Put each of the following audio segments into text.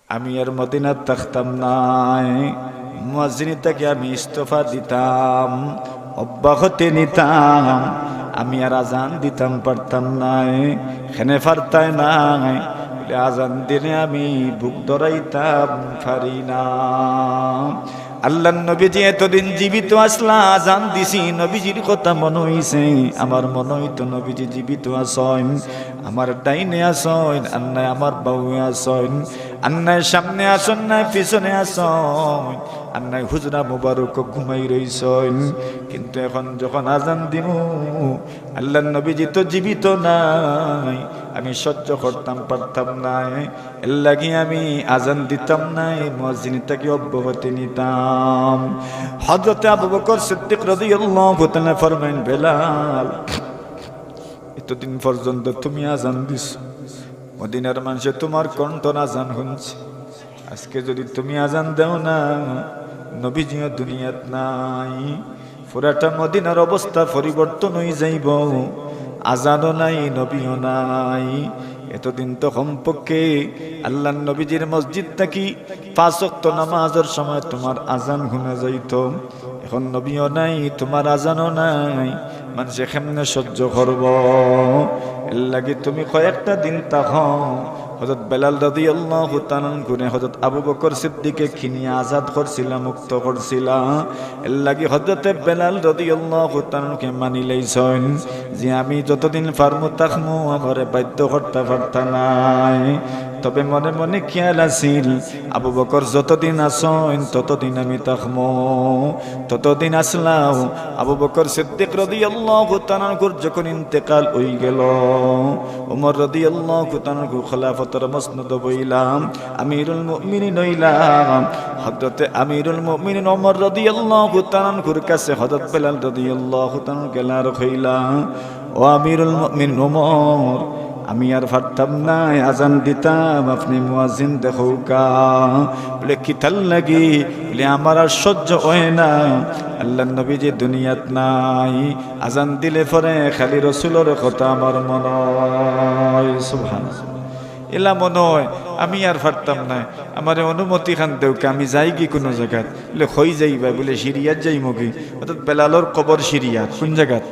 আমি আর মদিনাত থাকতাম নাই, মুয়াজ্জিনটাকে আমি ইস্তফা দিতাম, অব্যাহতি নিতাম। আমি আর আজান দিতাম পারতাম নাই, খেনে পারতাই নাই, আজান দিনে আমি বুক ধরাইতাম পারি না। আল্লাহর নবীজি এতদিন জীবিত আসলা, আজান দিছি, নবীজির কথা মনে হইছে, আমার মনে হইতো নবীজি জীবিত আসেন, আমার ডাইনে আসেন আর নাই আমার বাউয়ে আসেন, আর নাই সামনে আসেন নাই পিছনে আসেন, আর নাই হুজরা মুবারক ঘুমাই রইছেন। কিন্তু এখন যখন আজান দিমু, আল্লাহর নবীজি তো জীবিত নাই, আমি সহ্য করতাম পারতাম নাই, এর লাগি আমি আজান দিতাম নাই, মুয়াজ্জিনটাকে অব্যাহতি নিতাম। হযরত আবু বকর সিদ্দিক রাদিয়াল্লাহু তাআলা ফরমাইন, বেলাল, এতদিন পর্যন্ত তুমি আজান দিছো, মদিনার মানুষে তোমার কণ্ঠ আজান শুনছে, আজকে যদি তুমি আজান দাও না, নবীজিও দুনিয়াত নাই, পুরাটা মদিনার অবস্থা পরিবর্তন হয়ে যাইব, আজানও নাই নবীও নাই। এতদিন তো কমপক্ষে আল্লাহর নবীজির মসজিদ থাকি 5 ওয়াক্ত নামাজের সময় তোমার আজান শুনে যাইত, এখন নবীও নাই, তোমার আজানও নাই, মানুষে কেমনে সহ্য করব? এর লাগে তুমি কয়েকটা দিন থাকো। হযরত বেলাল রাদিয়াল্লাহু তাআলা গুনে হযরত আবু বকর সিদ্দিককে কিনিয়া আজাদ করছিলা, মুক্ত করছিলা, এর লাগি হযরত বেলাল রাদিয়াল্লাহু তাআলাকে মানি লইছেন যে আমি যতদিন ফারমু তাকমু, আমারে বাধ্য করতে পারতা নাই। তবে মনে মনে খেয়াল আছিল, আবু বকর যতদিন আসেন ততদিন আমি তাকমু, ততদিন আসলাম। আবু বকর সিদ্দিক রাদিয়াল্লাহু তাআলা যখন ইন্তেকাল হই গেল, ওমর রাদিয়াল্লাহু তাআলা খলিফাতুর মসনদ বইলাম, আমিরুল মুমিনিন হইলাম। হযরতে আমিরুল মুমিনিন ওমর রাদিয়াল্লাহু তাআলার কাছে হযরত বেলাল রাদিয়াল্লাহু তাআলা গেলার কইলা, ও আমিরুল মুমিনিন ওমর, আমি আর পারতাম না আজান দিতাম, আপনি মুয়াজ্জিন দেখো কা। বলে কি তাল লাগি? বলে আমার আর সহ্য হয় না, আল্লাহর নবী যে দুনিয়াত নাই, আজান দিলে পরে খালি রাসূলের কথা আমার মনে হয়। সুবহানাল্লাহ, এলা মনে হয় আমি আর পারতাম না, আমার অনুমতি খান দেও, আমি যাই কি কোনো জায়গাত? বলে হই যাইবা, বলে সিরিয়াত যাই মগি। অর্থাৎ বেলালর কবর সিরিয়াত, কোন জায়গাত?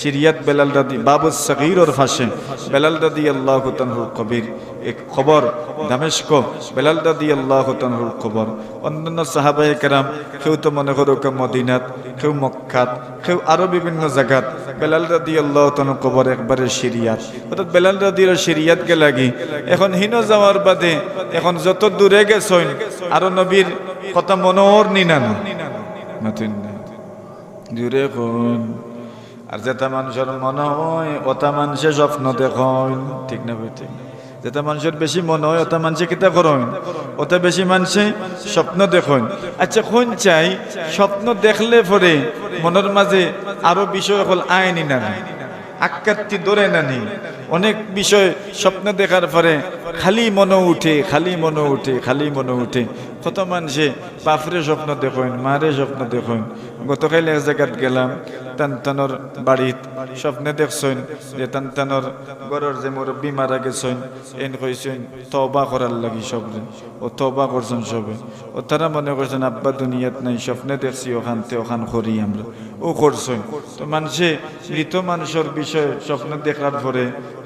সিরিয়াত বেলাল রাদি বাবু সগীরর ফাঁসে বেলাল রাদিয়াল্লাহু তাআলার কবর, এক খবর দামেস্ক বেলাল রাদিয়াল্লাহু তাআলার খবর। অন্যান্য সাহাবায়ে কেরাম কেউ তো মনে করো মদিনাত, কেউ মক্কাত, কেউ আরো বিভিন্ন জায়গাত, বেলাল রাদিয়াল্লাহু তাআলার কবর একবারে সিরিয়াত। অর্থাৎ বেলাল রাদিয়ার সিরিয়াত গে লাগি এখন হিন যাওয়ার বাদে এখন যত দূরে গেছেন আরো নবীর কথা মনোর নিনা না নতুন দূরে কোন। আর যেটা মানুষের মনে হয় ওটা মানুষের স্বপ্ন দেখেন, ঠিক না ভাই? ঠিক, যেটা মানুষের বেশি মনে হয় ওটা মানুষে কিতা করেন, ওটা বেশি মানুষে স্বপ্ন দেখেন। আচ্ছা কোন চাই স্বপ্ন দেখলে পরে মনের মাঝে আরো বিষয় হল আইনি না, আক্কাতি ধরে নানি, অনেক বিষয় স্বপ্ন দেখার পরে খালি মনে উঠে, খালি মনে উঠে, খালি মনে উঠে। কত মানুষে বাপরে স্বপ্ন দেখেন, মারে স্বপ্ন দেখেন। গতকাল এক জায়গাত গেলাম, টানটানোর বাড়িত স্বপ্নে দেখছেন যে টানটানোর ঘরের যে মুরব্বী মারা গেছেন, এন কইছেন তওবা করার লাগি সবরে, ও তওবা করছেন সবে। ও তারা মনে করছেন আব্বা দুনিয়াত নাই, স্বপ্নে দেখছি ওখানতে ওখান করি আমরা, ও করছেন। তো মানুষে মৃত মানুষের বিষয়ে স্বপ্ন দেখার পরে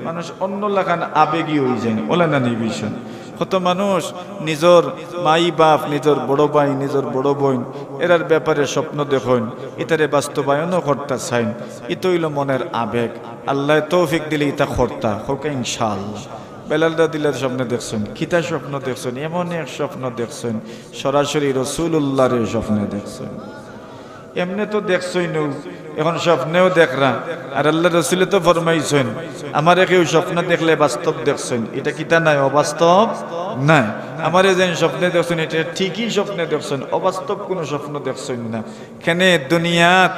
মানুষ অন্য লাগান আবেগী হয়ে যায়, ওলা নানি বিষয়। কত মানুষ নিজের মাই বাপ, নিজের বড় ভাই, নিজের বড় বোন এরার ব্যাপারে স্বপ্ন দেখেন, এটারে বাস্তবায়নও করতে চাইন, এটা হইল মনের আবেগ। আল্লাহ তৌফিক দিলে ইটা করতা হোক ইনশাআল্লাহ। বেলাল রাদিয়াল্লাহু স্বপ্নে দেখছেন, কিতা স্বপ্ন দেখছেন? এমন এক স্বপ্ন দেখছেন সরাসরি রাসূলুল্লাহর স্বপ্নে দেখছেন। এমনি তো দেখছই নৌ, এখন স্বপ্নেও দেখরা। আর আল্লাহ রসুলে তো ফরমাইছেন আমার কেউ স্বপ্ন দেখলে বাস্তব দেখছেন, এটা কিতা নাই, অবাস্তব নাই। আমার যে স্বপ্নে দেখছেন এটা ঠিকই স্বপ্নে দেখছেন, অবাস্তব কোনো স্বপ্ন দেখছেন না। কেন? দুনিয়াত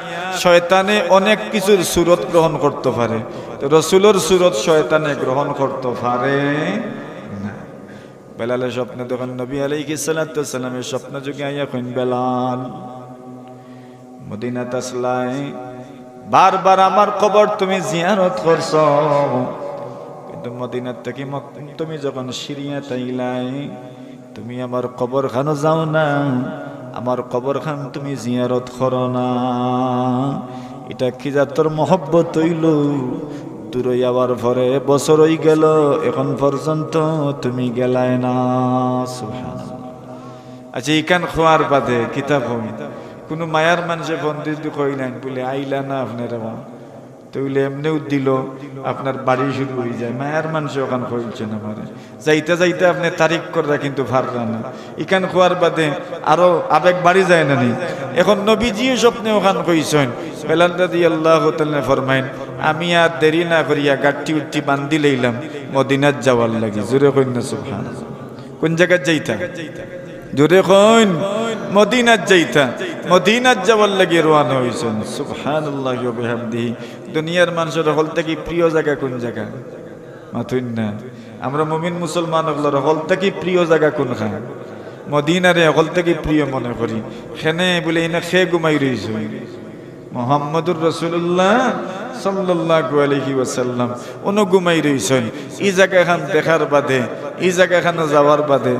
শয়তানে অনেক কিছুর সুরত গ্রহণ করতে পারে, রসুলের সুরত শয়তানে গ্রহণ করতে পারে না। বেলালের স্বপ্নে দেখেন নবী আলাইহিস সালাতু ওয়াস সালামের স্বপ্ন যুগে আইয়া কইন, বেলাল মদিনাত আসলাই, বারবার আমার কবর তুমি জিয়ারত করছো, কিন্তু মদিনাত থেকে তুমি যখন সিরিয়াত আইলাই তুমি আমার কবরখানো যাও না, আমার কবরখান তুমি জিয়ারত করো না। এটা কি জাতর মহব্বত হইল? দূরে যাওয়ার পরে বছর হই গেল, এখন পর্যন্ত তুমি গেলায় না। সুবহানাল্লাহ। আচ্ছা, ইকান খোয়ার বাদে কিতাব কোনো মায়ার মানুষে বন্দির কই নাই বলে আইলা না আপনারা, তইলে এমনিও দিল আপনার বাড়ি শুরু হয়ে যায়। মায়ার মানুষ ওখান কইছেন আমারে যাইতে যাইতে আপনি তারিখ কররা কিন্তু ফাররা না। ইকান খোয়ার বাদে আরো আবেগ বাড়ি যায় না নি। এখন নবীজিও স্বপ্নে ওখান কইছেন, বেলাল রাদিয়াল্লাহু তাআলা ফরমাইন, আমি আর দেরি না করিয়া গাঠি উঠি বান্ধি লইলাম মদিনাত যাওয়ার লাগি। জোরে কইন না সুবহানাল্লাহ। কোন জায়গায় যাইতা? জোরে কইন। মদিনাত যাইতা। মদিনাত যাওয়ার লাগি রওনা হইছেন। সুবহানাল্লাহি ওয়া বিহামদিহি। দুনিয়ার মানুষের হল থেকে প্রিয় জায়গা কোন জায়গা? মাথুন না। আমরা মুমিন মুসলমান হল থেকে প্রিয় জায়গা কোন খান? মদিনারে হল থেকে প্রিয় মনে করি। খেনে বলে এনে খে ঘুমাই রইছ মুহাম্মদুর রাসূলুল্লাহ সাল্লাল্লাহু আলাইহি ওয়াসাল্লাম উনি ঘুমাই রইছেন। এই জায়গাখান দেখার বাদে, এই জায়গাখান যাওয়ার বাদে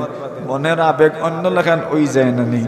মনের আবেগ অন্য লেখান ওই যায় না নি।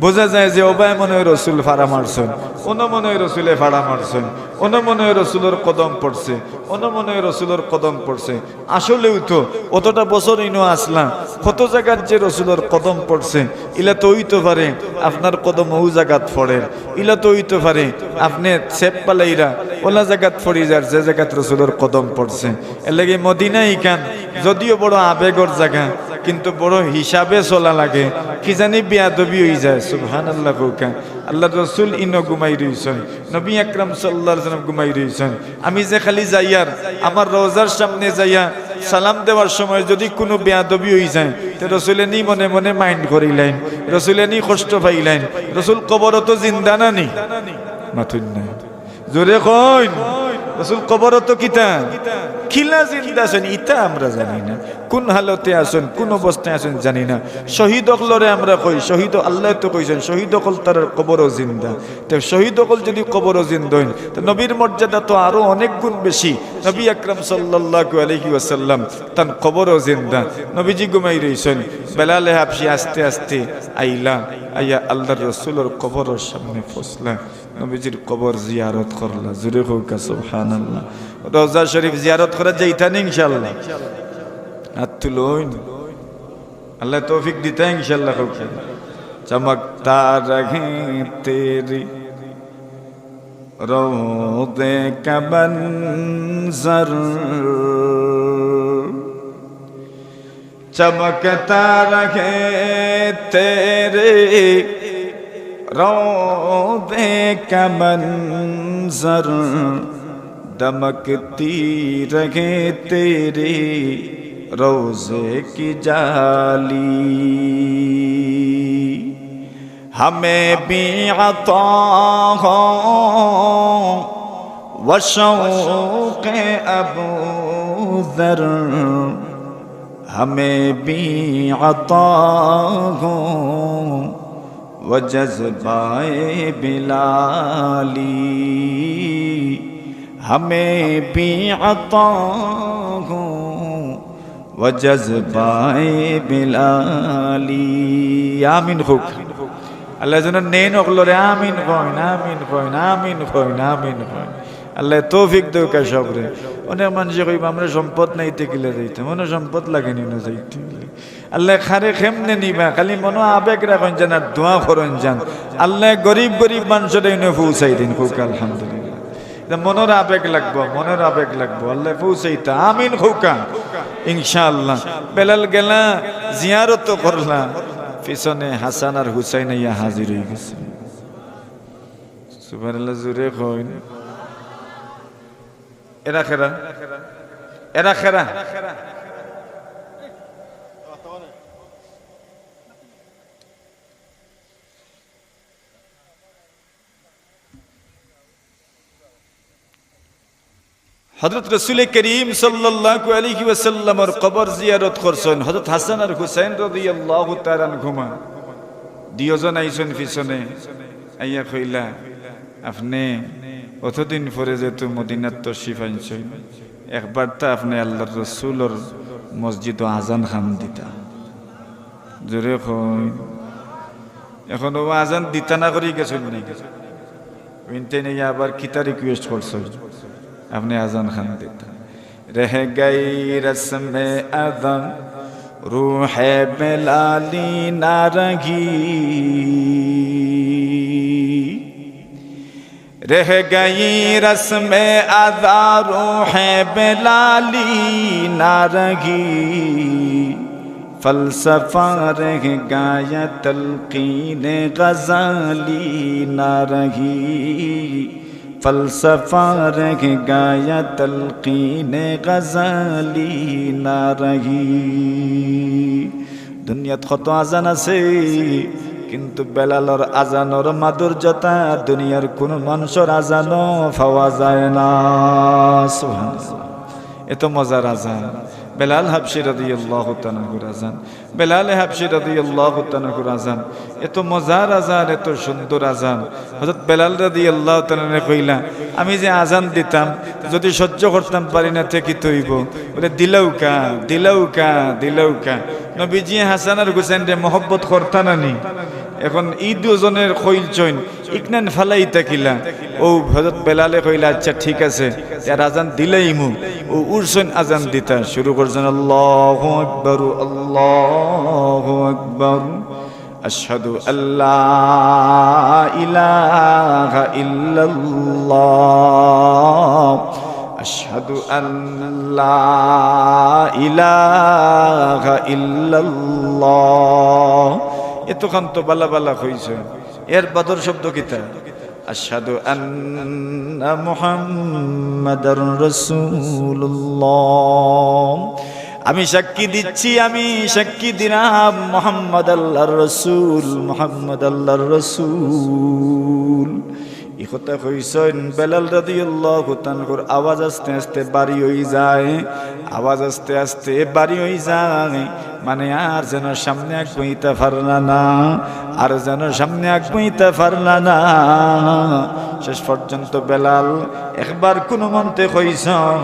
বোঝা যায় যে ওবায় মনে হয় রসুল ফাড়া মারছেন, অন্য মনে হয় রসুলে ফাড়া মারছেন, অন্য মনে হয় রসুলের কদম পড়ছে, অন্য মনে হয় রসুলের কদম পড়ছে। আসলেও তো অতটা বছর ইনো আসলাম, কত জায়গার যে রসুলের কদম পড়ছে, ইলা তো হইতে পারে আপনার কদম ও জায়গাত পড়ে, ইলা তো হইতে পারে আপনি সেপ পালাইরা ওলা জায়গাত ফরি যার যে জায়গাত রসুলের কদম পড়ছে। এর লাগে মদিনা ইকান যদিও বড় আবেগর জায়গা, কিন্তু বড় হিসাবে চলা লাগে। কি জানি বেয়াদবি হয়ে যায়। সুবহানাল্লাহ। কৌকা আল্লাহ রসুল ইনো ঘুমাই রইছেন, নবী আকরাম সাল্লাল্লাহু আলাইহি ওয়াসাল্লাম ঘুমাই রইছেন। আমি যে খালি যাইয়ার আমার রওজার সামনে যাইয়া সালাম দেওয়ার সময় যদি কোনো বেয়াদবি হয়ে যায়, তো রসুলে নি মনে মনে মাইন্ড করিলেন, রসুলে নি কষ্ট পাইলেন। রসুল কবরও তো জিন্দা না নি? মাথুন না। জোরে কইন। রসুল কবরও তো কিতা খিলা জিন্দা আছেন, ইটা আমরা জানি না। কোন হালতে আছেন, কোন অবস্থায় আছেন জানি না। শহীদ অকলরে আমরা কই, শহীদ আল্লাহ তো কইছেন শহীদ অকল তার কবরও জিন্দা। তো শহীদ অকল যদি কবরও জিন্দা হইন, তো নবীর মর্যাদা তো আরো অনেক গুণ বেশি। নবী আকরাম সাল্লাল্লাহু আলাইহি ওয়াসাল্লাম তার কবরও জিন্দা। নবীজি ঘুমাই রইছেন, বেলালে হাবশি আস্তে আস্তে আইলা, আইয়া আল্লাহর রাসূলের কবরের সামনে পৌঁছলা, নবীজির কবর জিয়ারত করলা। জোরে কওকা সুবহানাল্লাহ। রওজা শরীফ জিয়ারত করা যাইতা না ইনশাআল্লাহ? হাত তুলুন, আল্লাহ তৌফিক দিতা ইনশাআল্লাহ। কওকা চমকতা রহে তেরি রওদে কা মনজর, চমকতা রহে তেরে রওদে কা মনজর, दमकती रहे तेरे रोज़े की जाली। हमें भी अता हो व शौक़ अबू ज़र, हमें भी अता हो व जज़्बाए बिलाली। हमें भी अता हो व जज़्बाए बिलाली। आमीन। খুব আল্লাহ যেন নেন ওগুলোরে আমিন কইন, আমিন কইন, আমিন কইন, আমিন কইন। আল্লাহ তৌফিক দেও কা সবরে। অনেক মানুষ কইব আমরা সম্পদ নাইতে গেলে যাইতে, মনে সম্পদ লাগেনি না যাইতে। আল্লাহ খারে খেমনে নিবা, খালি মনো আবেগ রাখেন যেন, দোয়া করেন যান আল্লাহ গরিব গরিব মানুষের এনে পৌঁছাই দিন। খুব আলহামদুলিল্লাহ। মনের আবেগ লাগবো, মনের আবেগ লাগবো, আল্লাহ পৌঁছাইতা। আমিন খৌকা ইনশাআল্লাহ। বেলাল গেলা জিয়ারত করলা, পিছনে হাসান আর হুসাইন ইয়া হাজির হয়ে গেছে। সুবহানাল্লাহ। জোরে কইন। এরা খেরা, এরা খেরা। হযরত রাসূল করিম সাল্লাল্লাহু আলাইহি ওয়াসাল্লামের কবর জিয়ারত করছেন হযরত হাসান আর হুসাইন রাদিয়াল্লাহু তাআলা আনহুমা। দুইজন আইছেন পিছনে, আইয়া কইলা আপনি অতদিন পরে যেহেতু মদিনাত তশরিফ আনছেন, একবার তা আপনি আল্লাহর রাসূলের মসজিদ আজান খান দিতা। জোরে কই এখন ও আজান দিতা না করি গেছেন নাকি উইনতে নেই আবার কিতা রিকোয়েস্ট করছো আপনি আজান খান দিতা রহ গই রসমে আযান রূহে বেলালি না রহি रह गई रस्म अदा रूहे बेलाली ना रही फलसफा रह गया तलकीन गजाली ना रही फलसफा रह गया तलकीन गजाली ना रही दुनियात कत आजान আছে কিন্তু বেলালর আজানর মাধুর্যতা দুনিয়ার কোন মানুষের আজানও পাওয়া যায় না সুবহানাল্লাহ এত মজার আজান বেলাল হাবশী রাদিয়াল্লাহু তাআলা আজান বেলাল হাবশী রাদিয়াল্লাহু তাআলা আজান এত মজার আজান এত সুন্দর আজান হযরত বেলাল রাদিয়াল্লাহু তাআলা কইলা আমি যে আজান দিতাম যদি সহ্য করতাম পারি না তে কি হইব বলে দিলাউকা নবীজি হাসান আর হুসাইন রে mohabbat করতানা নি এখন এই দুজনের কইল চইন ইকনান ফালাই তাকিলা ও হযরত বেলালে কইলা আচ্ছা ঠিক আছে এর আজান দিলাইমু ও উরসন আজান দিতা শুরু করছেন আল্লাহু আকবার আশহাদু আল্লা ইলাহা ইল্লাল্লাহ আশহাদু আল্লা ইলাহা ইল্লাল্লাহ এতক্ষণ তো বালা বালা হইছে এর বদর শব্দ কিতা আশহাদু আন্না মুহাম্মাদার রাসূলুল্লাহ আমি সাক্ষী দিচ্ছি আমি সাক্ষী দিলাম মুহাম্মদ আল্লাহর রাসূল মুহাম্মদ আল্লাহর রাসূল এই কথা কইছেন বেলাল রাদিয়াল্লাহু তাআলার আওয়াজ আস্তে আস্তে বাড়ি হয়ে যায় আওয়াজ আস্তে আস্তে বাড়ি হয়ে যায় মানে আর যেন সামনে আগাইতে পারলা না আর যেন সামনে আগাইতে পারলা না শেষ পর্যন্ত বেলাল একবার কোন মন্তে কইছেন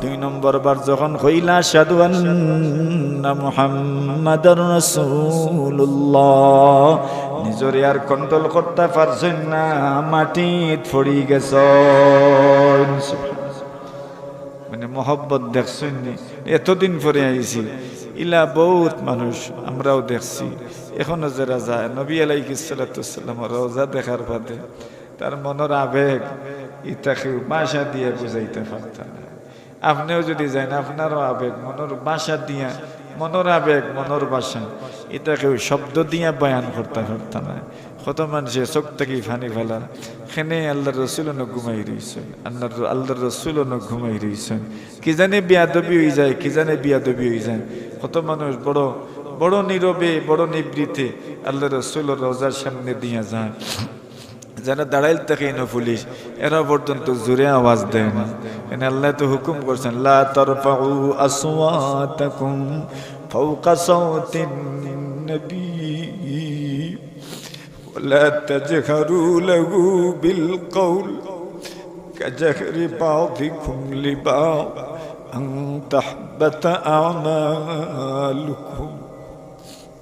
দুই নম্বর বার যখন কইলা আশহাদু আন্না মুহাম্মাদার রাসূলুল্লাহ নিজরে আর কন্ট্রোল করতে পারছেন না মাটিত পড়ি গেছেন মানে mohabbat দেখছেন নি এতদিন পরে আইছি ইলা বহুত মানুষ আমরাও দেখছি এখনো যারা যায় নবী আলাইহিস সালাতু ওয়াসসালাম রওজা দেখার বাদে তার মনের আবেগ ইতাকে ভাষা দিয়ে বুঝাইতে পারতেন না আপনিও যদি যান আপনারও আবেগ মনের ভাষা দিয়া মনের আবেগ মনের ভাষা এটাকে শব্দ দিয়া বয়ান করতে পারতাম না কত মানুষে চোখ থেকে ফানি ফেলা খেনে আল্লাহর রসুল ঘুমাই রয়েছেন আল্লাহর রসুল ঘুমাই রয়েছেন কি জানে বিয়াদবি হয়ে যায় কি জানে বিয়াদবি হয়ে যায় কত মানুষ বড় বড় নীরবে বড় নিবৃতে আল্লাহ রসুল রোজার সামনে দিয়া যায় যারা দাঁড়াইল থাকে না পুলিশ এরা পর্যন্ত জোরে আওয়াজ দেয় না এনে আল্লাহ তো হুকুম করছেন লা তারফাউ আসওয়াতাকুম ফাওকা সাওতিন নবী ওয়ালা তাজহারু লাহু বিল কওল কাজহরি বাযিকুম লিবা'দ আন তাহবাতা আমালুকুম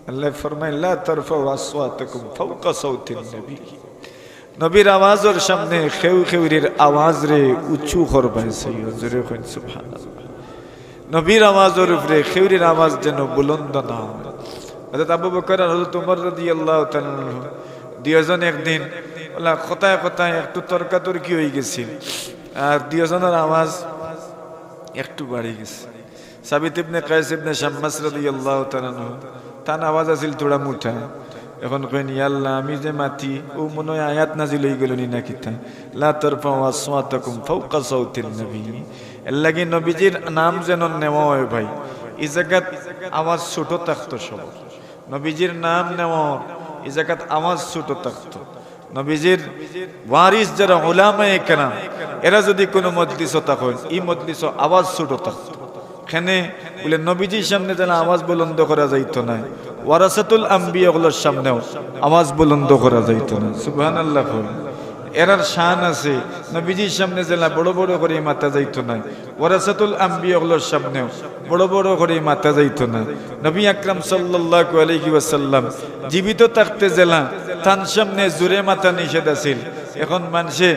আল্লাহ ফরমায় লা তারফাউ আসওয়াতাকুম ফাওকা সাওতিন নবী নবীর আওয়াজের সামনে খেউ খেউরির আওয়াজ রে উঁচু করবাইছে জোরে কইন সুবহানাল্লাহ নবীর আওয়াজের উপরে খেউরির আওয়াজ যেন বুলন্দ না হয় হযরত আবু বকর আর হযরত ওমর রাদিয়াল্লাহু তাআলা দুইজন একদিন ওলা কথায় কথায় একটু তর্কাতর্কি হয়ে গেছিল আর দুইজনের আওয়াজ একটু বাড়ি গেছে সাবিত ইবনে কায়েস ইবনে শাম্মাস রাদিয়াল্লাহু তাআলা তার আওয়াজ আছিল থোড়া মুঠা এখন কইন ইয়া আল্লাহ আমি যে মাতি ও মনে হয় আয়াত নাজিল হই গেল নি না কিতা লা তারফাউ আসওয়াতাকুম ফাওকা সাওতিন নবী এর লাগি নবীজির নাম যেন নেওয়া হয় ভাই এই জায়গাত আওয়াজ ছোট থাকতো সব নবীজির নাম নেওয়া এই জায়গাত আওয়াজ ছোট থাকতো নবীজির ওয়ারিস যারা উলামায়ে কেরাম এরা যদি কোনো মজলিস থাকেন এই মজলিস আওয়াজ ছোট থাকতো এখানে বলে নবীজির সামনে যেন আওয়াজ বুলন্দ করা যাইতো না ওয়ারাসাতুল আম্বিয়া গুলোর সামনেও আওয়াজ বুলন্দ করা যাইতো না সুবহানাল্লাহ এরার শান আছে নবীজির সামনে যেন বড় বড় করে মাথা যাইতো না ওয়ারাসাতুল আম্বিয়া গুলোর সামনেও বড় বড় করে মাথা যাইত না। নবী আকরাম সাল্লাল্লাহু আলাইহি ওয়াসাল্লাম জীবিত থাকতে জেলা তার সামনে জোরে মাথা নিষেধ আছিল। এখন মানুষে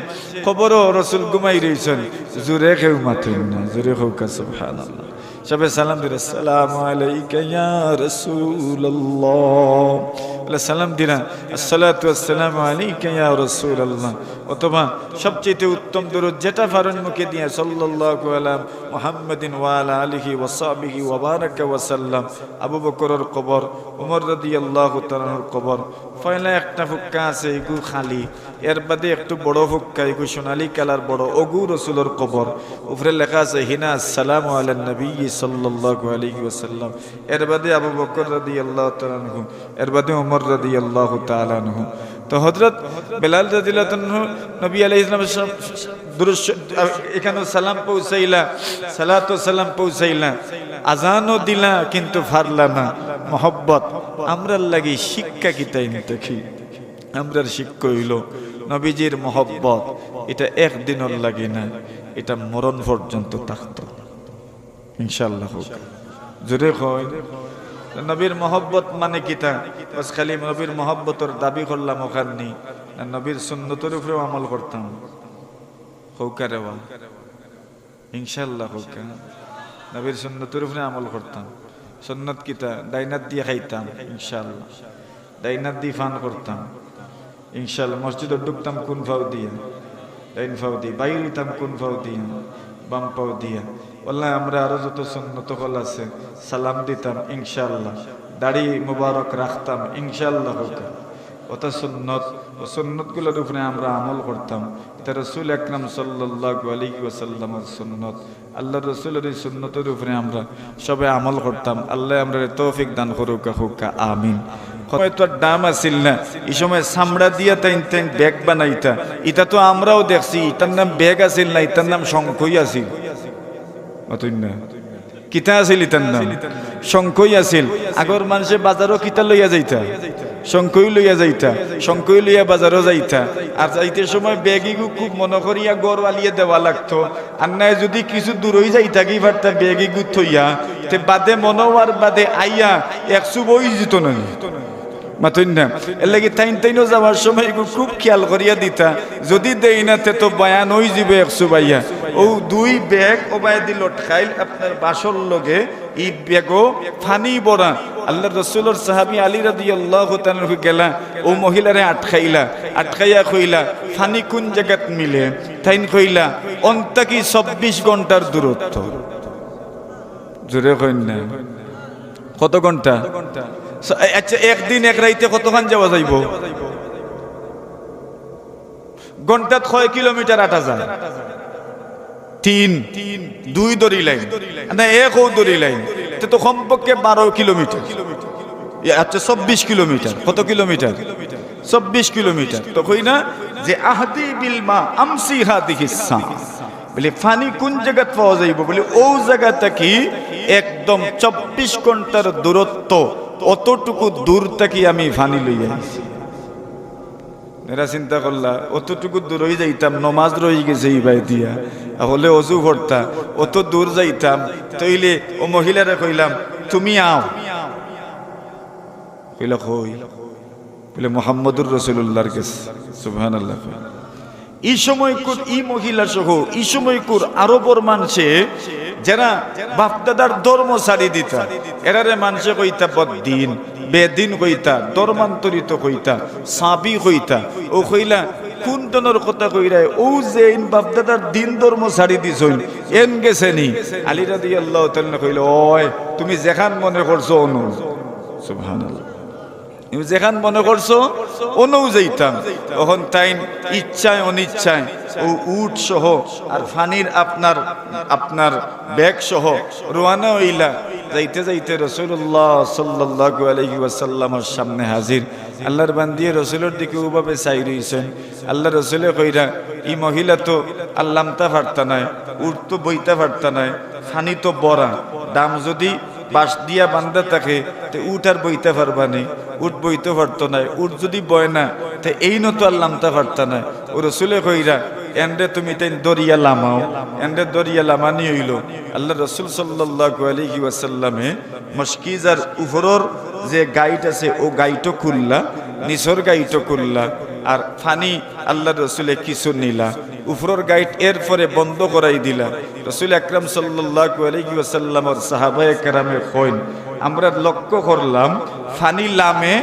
খবরও রসুল ঘুমাই রইছেন, জোরে কেউ মাথেন না, জোরে হোক সুবহানাল্লাহ। সবে সালাম দিলে আসসালামু আলাইকা ইয়া রাসূলুল্লাহ, বলে সালাম দিলা আসসালাতু ওয়াসসালামু আলাইকা ইয়া রাসূলুল্লাহ। অথবা সবচেয়ে উত্তম দরুদ যেটা ফারন মুখে দিয়ে সাল্লাল্লাহু আলা মুহাম্মাদিন ওয়া আলা আলিহি ওয়া সাহবিহি ওয়া বারাকা ওয়া সাল্লাম। আবু বকরের কবর, ওমর রাদিয়াল্লাহু তাআলার কবর, পয়লা একটা ফুক্কা আছে এগু খালি, এর বাদে একটু বড় ফুক্কা এগু সোনালী কালার বড়, ওগু রসুলের কবর। উপরে লেখা আছে হিনা আসসালামু আলান নবী সাল্লাল্লাহু আলাইহি ওয়াসাল্লাম। এর বাদে আবু বকর রাদিয়াল্লাহু তাআলা আনহু, এর বাদে ওমর রাদিয়াল্লাহু তাআলা আনহু। তো হযরত বেলাল রাদিয়াল্লাহু আনহু নবী আলাইহিস সালাম দুরূদ এখানে সালাম পৌঁছাইলা, সালাতু সালাম পৌঁছাইলা, আজানও দিলা কিন্তু ফারলা না। মোহব্বত আমরার লাগি শিক্ষা কিতাই দেখি, আমরার শিক্ষা হইল নবীজির মোহব্বত। এটা একদিনের লাগে না, এটা মরণ পর্যন্ত থাকতো ইনশাআল্লাহ। জোরে কয় নবীর মোহব্বত মানে কিতা? বাস খালি নবীর মোহব্বতের দাবি করলাম ওখানে, নবীর সুন্নতের উপরেও আমল করতাম। হৌকা রেওয়া ইনশাআল্লাহ, হৌকা নবীর সুন্নতের উপরে আমল করতাম। সুন্নত কিতা? ডাইনাত দিয়ে খাইতাম ইনশাআল্লাহ, ডাইনাত দিয়ে ফান করতাম ইনশাআল্লাহ। মসজিদে ঢুকতাম কোন ফাও দিয়া? ডাইন ফাও দিয়ে। বাইর হইতাম কোন ফাও দিয়া? বাম পাও দিয়া। বললাম আমরা আরো যত সুন্নত হল আছে সালাম দিতাম ইনশাআল্লাহ, দাড়ি মুবারক রাখতাম ইনশাআল্লাহ। ওটা সুন্নত, ও সুন্নতগুলোর উপরে আমরা আমল করতাম। এটা রাসূল আকরাম সাল্লাল্লাহু আলাইহি ওয়াসাল্লামের সুন্নত। আল্লাহ রসুলের এই সুন্নতের উপরে আমরা সবাই আমল করতাম। আল্লাহ আমরা তৌফিক দান করুক, হুকা আমিন। তো দাম আসিল না এই সময়, চামড়া দিয়া তাই তাই ব্যাগ বানাইতা। এটা তো আমরাও দেখছি, এটার নাম ব্যাগ আসিল না, এটার নাম শঙ্খই আসিল। না কিতা আছিল? এটার নাম শঙ্খই আসিল। আগর মানুষে বাজারও কিতা লইয়া যাইতা, শঙ্খই লইয়া যাইতা, শঙ্খই লইয়া বাজারও যাইতা। আর যাইতে সময় ব্যাগিগু খুব মনে করিয়া গড় আলিয়ে দেওয়া লাগতো। আর নাই যদি কিছু দূরই যাইতা কি পারতা ব্যাগিগু থইয়া, তে বাদে মনোয়ার বাদে আইয়া একশো বই যেত না মাতই না। এর লাগি তাইন তাইনও যাওয়ার সময় খুব খেয়াল করিয়া দিতা, যদি দেই না তে তো বয়ান হয়ে যাবে একশো বাইয়া। ও দুই ব্যাগ ও বাই দিল খাইল আপনার বাসর লগে, এই ব্যাগও ফানি বড়া। আল্লাহ রসুলের সাহাবী আলী রাদিয়াল্লাহু তাআলা গেলা, ও মহিলারে আটকাইলা, আটকাইয়া কইলা ফানি কোন জায়গাত মিলে? তাইন কইলা অন্তাকি 24 ঘন্টার দূরত্ব। জোরে কইন না, কত ঘন্টা? আচ্ছা একদিন এক রাইতে কতক্ষণ যাওয়া যাইব? ঘন্টাত 6 কিলোমিটার আটা যায়। 3 2 দড়ি লাইন না, 1 দড়ি লাইন, তো কমপক্ষে 12 কিলোমিটার। আচ্ছা 24 কিলোমিটার। কত কিলোমিটার? 24 কিলোমিটার। তো কই না যে আহদি বিল মা আমসি হাদিহিস সা, বলে ফানি কোন জায়গা পাওয়া যাইব? বলে ও জায়গাটা কি একদম 24 ঘন্টার দূরত্ব, অতটুকু দূর থেকে আমি ফানি লইয়া আইছি। এরা চিন্তা করলা অতটুকু দূর হয়ে যাইতাম, নমাজ রয়ে গেছে এই বাই দিয়া, হলে অজু ভরতা, অত দূর যাইতাম। তইলে ও মহিলারা কইলাম তুমি আও, কইলা কই? বলে মুহাম্মদুর রাসূলুল্লাহর কাছে। সুবহানাল্লাহ। এই সময় কোন এই মহিলা সহ এই সময় কোন আরবর মানুষে যারা বাপদাদার ধর্ম ছাড়ি দিতা, এরারে মানুষে কইতা বদ্দিন, বেদিন কইতা, ধর্মান্তরিত কইতা, সাবি কইতা। ও কইলা কোন দনের কথা কইরায়? ও যে ইন বাপদাদার দিন ধর্ম ছাড়ি দিছইন এন গেছে নি? আলী রাদিয়াল্লাহু তাআলা কইল ওই তুমি যেখান মনে করছো অনু। সুবহানাল্লাহ। তুমি যেখান মনে করছো অনু যাইতাম। তখন তাই ইচ্ছায় অনিচ্ছায় ও উট সহ আর ফানির আপনার আপনার ব্যাগ সহ রওনা হইলা। যাইতে যাইতে রাসূলুল্লাহ সাল্লাল্লাহু আলাইহি ওয়াসাল্লামের সামনে হাজির। আল্লাহর বান্দি রাসূলের দিকে ওভাবে চাই রইছেন। আল্লাহ রাসূলে কইরা এই মহিলা তো আল্লামতা পারতা নাই, উট তো বইতা পারতা নাই, ফানি তো বড়া, দাম যদি বাঁশ দিয়া বান্ধা থাকে তে উট আর বইতে পারবা নি, উট বইতে পারতো না। উট যদি বয় না তে এই নত আর লামতা পারতা না। ও রসুলে কইরা এন্ডে তুমি তাই দরিয়া লামাও, এন্ডে দরিয়া লামানি হইল। আল্লাহ রসুল সাল্লাল্লাহু আলাইহি ওয়াসাল্লামে মশকিজার উপরের যে গাইট আছে ও গাইটও খুললা, নিচর গাইটও খুললা, আর ফানি আল্লাহ রসুলে কিছু নিলা, উপরের গাইট এরপরে বন্ধ করাই দিলা। রসুল আকরাম সাল্লাল্লাহু আলাইহি ওয়াসাল্লামের সাহাবায়ে কেরামে কইন, আমরা লক্ষ্য করলাম ফানি লামে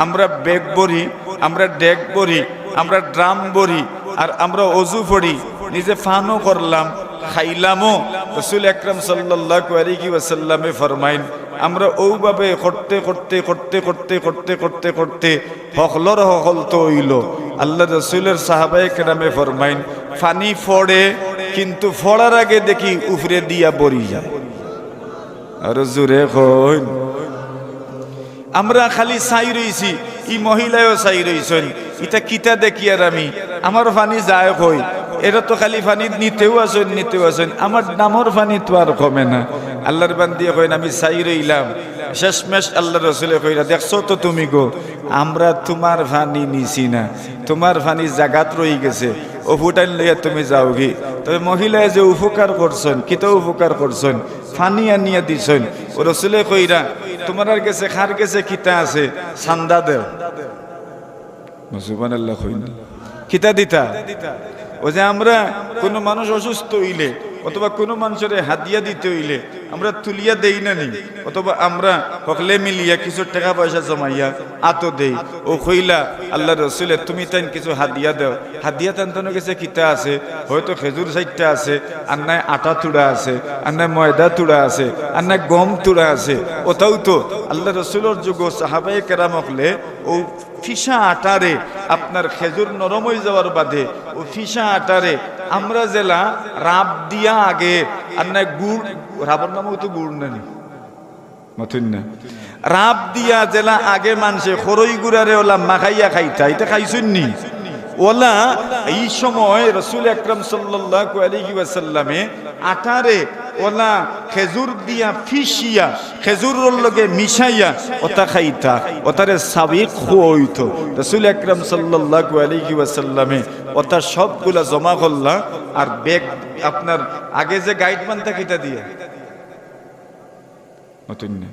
আমরা বেগ বরি, আমরা ডেক বরি, আমরা ড্রাম বরি, আর আমরা অজু পড়ি, নিজে ফানও করলাম, খাইলামও। রসুল আকরাম সাল্লাল্লাহু আলাইহি ওয়াসাল্লামে ফরমাইন, আমরা ওভাবে করতে করতে করতে করতে করতে করতে করতে হকলর হকল তো হইল। আল্লাহ রসুলের সাহাবায়ে কেরামে ফরমাইন, ফানি ফড়ে কিন্তু ফড়ার আগে দেখি উপরে দিয়া বরি যায়। আর জোরে কইন, আমরা খালি চাই রইছি, ই মহিলায়ও চাই রইছেন, ইটা কিতা দেখি আর আমি আমার ফানি যায় কই, এরা তো খালি ফানি নিতেও আছেন, আমার নামর ফানি তো আর কমে না। আল্লাহর বান্দি কইন, আমি চাই রইলাম, শেষমেশ আল্লাহ রসুলে কইরা, দেখছো তো তুমি গো, আমরা তোমার ফানি নিছি না, তোমার ফানি জাগাত রই গেছে, ও ফুটাইন লইয়া তুমি যাও গি। তবে মহিলায় যে উপকার করছেন, কিতা উপকার করছেন, ফানি আনিয়া দিছেন। ও রসুলে কইরা, তোমার গেছে খার গেছে কিতা আছে, চান্দা দেও। সুবহানাল্লাহ কইন, কিতা দিতা? ও যে আমরা কোনো মানুষ অসুস্থ হইলে অথবা কোনো মানুষের হাদিয়া দিতে হইলে আমরা তুলিয়া দেই না নি, অথবা আমরা সকলে মিলিয়া কিছু টাকা পয়সা জমাইয়া আতো দেই। ও কইলা আল্লাহ রসুলে, তুমি তাই কিছু হাদিয়া দাও। হাদিয়া টানতানো গেছে কিতা আছে, হয়তো খেজুর 4টা আছে, আর নাই আটা তুড়া আছে, আর নাই ময়দা তুড়া আছে, আর নাই গম তুড়া আছে। ওটাও তো আল্লাহ রসুলের যুগ সাহাবায়ে কেরাম হলে ও ফিসা আটারে আপনার খেজুর নরম হয়ে যাওয়ার বাদে ও ফিসা আটারে আমরা জেলা রাব দিয়া আগে, আর নাই গুড়, রাবর নামও তো গুড় নানি মতন না, রাব দিয়া জেলা আগে মানুষে খরই গুড়ারে ওলা মাখাইয়া খাইতা, এটা খাইছেন নি? ওলা এই সময় রসুল আকরাম সাল্লাল্লাহু আলাইহি ওয়াসাল্লামে আটারে ওলা খেজুর দিয়া ফিসিয়া খেজুরের লগে মিশাইয়া ওটা খাইতা, ওটারে সাবিক হইতো। রসুল আকরাম সাল্লাল্লাহু আলাইহি ওয়াসাল্লামে ওটা সবগুলা জমা করলা, আর ব্যাগ আপনার আগে যে গাইড বানতা কিতা দিয়ে নতুন না,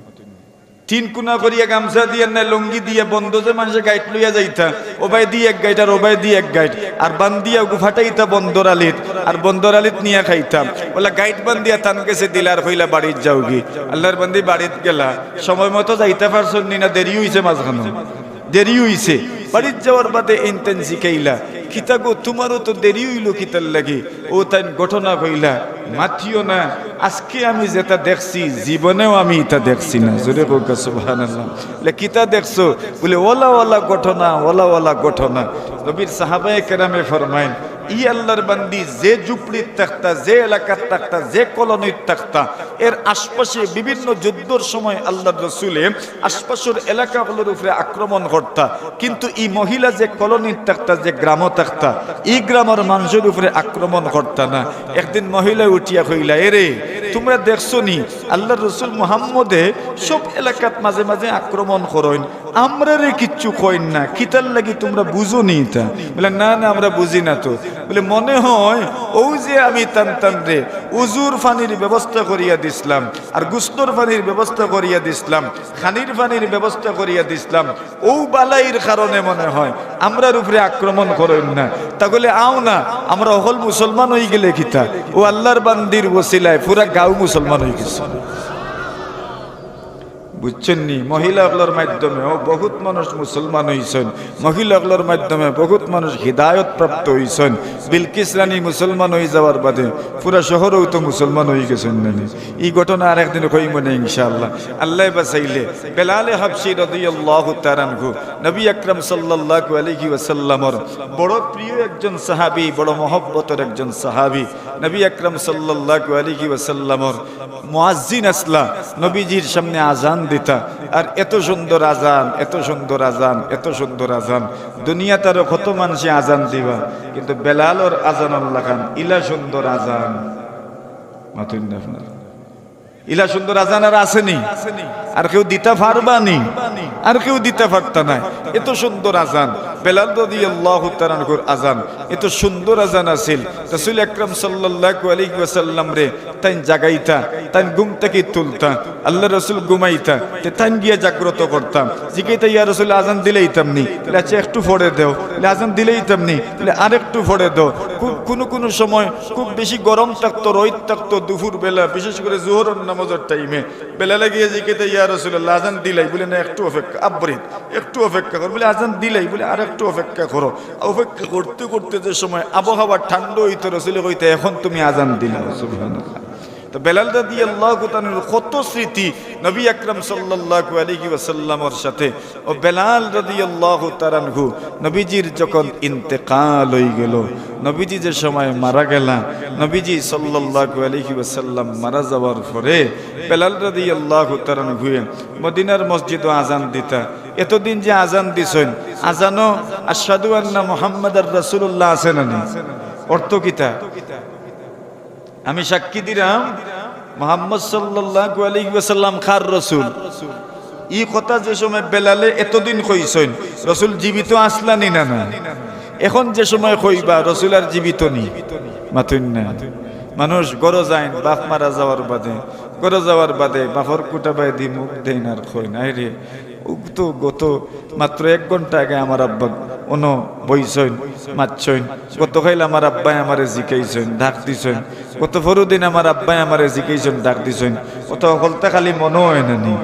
3 কোনা করিয়া গামছা দিয়ে না লুঙ্গি দিয়ে বন্ধ যে মানুষের গাইড লইয়া যাইতা, ও ভাই দিয়ে এক গাইড আর ও ভাই দিয়ে এক গাইড, আর বান্দিয়া ফাটাইতা বন্দর আলিত, আর বন্দর আলিত নিয়ে খাইতাম। ওলা গাইড বান্দিয়া তান গেছে দিলার হইলা বাড়িত যাও গি। আল্লাহর বান্দি বাড়িত গেলা, সময় মতো যাইতে পারছন নি না, দেরি হইছে, মাঝখানে দেরি হইছে। বাড়িত যাওয়ার বাদে ইনতেন শিখাইলা, খিতা গো তোমারও তো দেরি হইল কিতার লাগি। ও তাই ঘটনা কইলা, মাথিও না, আজকে আমি যেটা দেখছি জীবনেও আমি এটা দেখছি না। জোরে বলকা সুবহানাল্লাহ। বলে কিতা দেখছো? বলে ওলা ওলা ঘটনা, ওলা ওলা ঘটনা। নবীর সাহাবায়ে কেরামে ফরমাইন, ই আল্লাহর বান্দি যে ঝুপড়ির থাকতা, যে এলাকার থাকতা, যে কলোনির থাকতা, এর আশপাশে বিভিন্ন যুদ্ধের সময় আল্লাহর রসুলে আশপাশের এলাকাগুলোর উপরে আক্রমণ করতা, কিন্তু এই মহিলা যে কলোনির থাকতা, যে গ্রাম থাকতা, এই গ্রামের মানুষের উপরে আক্রমণ করতা না। একদিন মহিলা উঠিয়া কইলা, এরে তোমরা দেখছো নি আল্লাহর রসুল মুহাম্মদে সব এলাকাত মাঝে মাঝে আক্রমণ করেন, আমরা রে কিচ্ছু কইন না, কিতার লাগি তোমরা বুঝো নি? তা বলে না না, আমরা বুঝি না তো। বলে মনে হয় ও যে আমি টান টান রে উজুর ফানির ব্যবস্থা করিয়া দিছিলাম, আর গুস্তর ফানির ব্যবস্থা করিয়া দিছিলাম, খানির ফানির ব্যবস্থা করিয়া দিছিলাম, ও বালাইর কারণে মনে হয় আমরার উপরে আক্রমণ করেন না। তাহলে আও না, আমরা অকল মুসলমান হয়ে গেলে কিতা, ও আল্লাহর বান্দির ওসিলায় পুরা গাঁও মুসলমান হয়ে গেছে। বুঝছেন নি? মহিলাগুলোর মাধ্যমে বহুত মানুষ মুসলমান হয়েছেন, মহিলাগুলোর মাধ্যমে বহুত মানুষ হৃদায়ত প্রাপ্ত হয়েছেন। বিলকিস রানী মুসলমান হয়ে যাওয়ার বাদে পুরা শহরেও তো মুসলমান হয়ে গেছেন। নানি এই ঘটনা আর একদিন কইব না ইনশাআল্লাহ, আল্লাহ বাঁচাইলে। বেলালে হাবশী রাদিয়াল্লাহু তাআলা আনহু নবী আকরাম সাল্লাল্লাহু আলাইহি ওয়াসাল্লামের বড় প্রিয় একজন সাহাবী, বড় মহব্বতের একজন সাহাবী। নবী আকরাম সাল্লাল্লাহু আলাইহি ওয়াসাল্লামের মুয়াজ্জিন আসলা নবীজির সামনে আজান দিতা, আর এত সুন্দর আজান, এত সুন্দর আজান, এত সুন্দর আজান, দুনিয়াতে আরো কত মানুষে আজান দিবা, কিন্তু বেলালর আজান আল্লাহ খান ইলা সুন্দর আজান। মাতুন আপনার ইলা সুন্দর আজান আর আসেনি, আর কেউ দিতে পারবানি, আর কেউ দিতে পারতা না। এত সুন্দর আজান বেলাল রাদিয়াল্লাহু তাআলা আনহুর আজান, এত সুন্দর আজান আছিল। রাসূল আকরাম সাল্লাল্লাহু আলাইহি ওয়াসাল্লাম রে তাই জাগাইতা, তাই ঘুম থেকে তুলতা, আল্লাহ রাসূল ঘুমাইতা, তে তাই গিয়া জাগ্রত করতাম, জিগাইতা ইয়া রাসূল আজান দিলেইতাম নি, আচ্ছা একটু পড়ে দাও, আজান দিলেইতাম নি, আর একটু পড়ে দাও। কোন সময় খুব বেশি গরম থাকতো, রোদ থাকতো দুপুর বেলা, বিশেষ করে জোহরের নামাজের টাইমে বেলা লাগিয়ে জিগাইতা ইয়া রাসূলুল্লাহ আজান দিলাই, বলে না একটু অপেক্ষা, আবরিদ একটু অপেক্ষা কর, বলে আজান দিলাই, বলে আর একটু অপেক্ষা করো। অপেক্ষা করতে করতে যে সময় আবহাওয়া ঠান্ডা হইতো, রাসূল কইতে এখন তুমি আজান দিলা। সুবহানাল্লাহ। তো বেলাল রাদিয়াল্লাহু তাআলার কত স্মৃতি নবী আকরাম সাল্লাল্লাহু আলাইহি ওয়াসাল্লামের সাথে। ও বেলাল রাদিয়াল্লাহু তাআলা আনহু নবীজির যখন ইন্তেকাল হয়ে গেল, নবীজি যে সময় মারা গেল, নবীজি সাল্লাল্লাহু আলাইহি ওয়াসাল্লাম মারা যাওয়ার পরে বেলাল রাদিয়াল্লাহু তাআলা আনহু মদিনার মসজিদে আজান দিতা। এতদিন যে আজান দিছেন, আজানও আশহাদু আন্না মুহাম্মাদার রাসূলুল্লাহ আছে না? অর্থ কিতা? আমি সাক্ষী দিলাম মুহাম্মদ সাল্লাল্লাহু আলাইহি ওয়াসাল্লাম খার রাসূল। এই কথা যে সময় বেলালে এতদিন কইছেন, রাসূল জীবিত আসলানি না? এখন যে সময় কইবা রাসূল আর জীবিত নি, মাতুন না। মানুষ গরো যায় বাপ মারা যাওয়ার বাদে, গরো যাওয়ার বাদে বাপর কুটা বাই দি মুখ দেন আর কই নাই রে, তো গত মাত্র 1 ঘন্টা আগে আমার আব্বা অন বইছেন মাতছেন, গত খাইল আমার আব্বাই আমারে জিকাইছেন ডাক দিছেন, গত পরদিন আমার আব্বাই আমারে জিকাইছেন ডাক দিছেন, কত হলতা খালি মনে হয় নানি।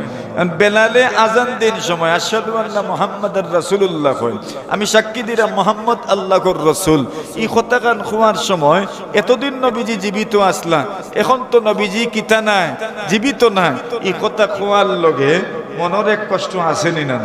বেলালে আজান দিন সময় আশহাদু আন্না মুহাম্মাদার রাসূলুল্লাহ কই, আমি সাক্ষী দিলাম মুহাম্মদ আল্লাহর রাসূল। এই কথা গান খোয়ার সময় এতদিন নবীজি জীবিত আসলা, এখন তো নবীজি কিতা নাই, জীবিত নাই। এই কথা খোয়ার লগে মনের এক কষ্ট আসেনি না?